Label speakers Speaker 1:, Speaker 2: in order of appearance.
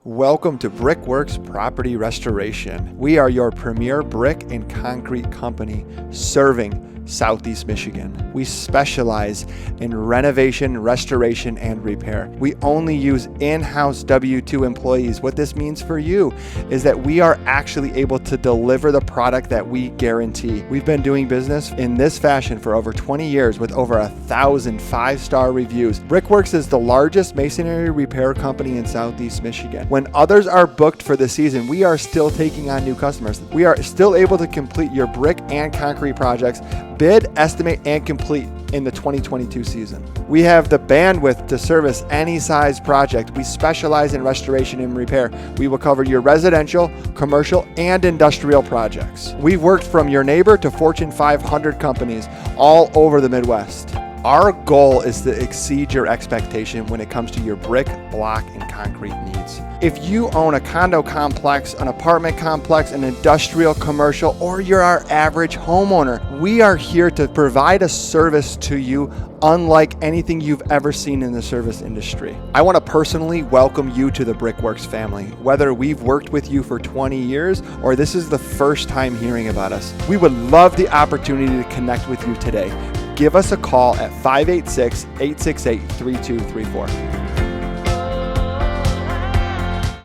Speaker 1: Welcome to Brickworks Property Restoration. We are your premier brick and concrete company serving Southeast Michigan. We specialize in renovation, restoration, and repair. We only use in-house W-2 employees. What this means for you is that we are actually able to deliver the product that we guarantee. We've been doing business in this fashion for over 20 years with over 1,000 five-star reviews. Brickworks is the largest masonry repair company in Southeast Michigan. When others are booked for the season, we are still taking on new customers. We are still able to complete your brick and concrete projects, bid, estimate, and complete in the 2022 season. We have the bandwidth to service any size project. We specialize in restoration and repair. We will cover your residential, commercial, and industrial projects. We've worked from your neighbor to Fortune 500 companies all over the Midwest. Our goal is to exceed your expectation when it comes to your brick, block, and concrete needs. If you own a condo complex, an apartment complex, an industrial, commercial, or you're our average homeowner, we are here to provide a service to you unlike anything you've ever seen in the service industry. I want to personally welcome you to the Brickworks family. Whether we've worked with you for 20 years or this is the first time hearing about us, we would love the opportunity to connect with you today. Give us a call at 586-868-3234.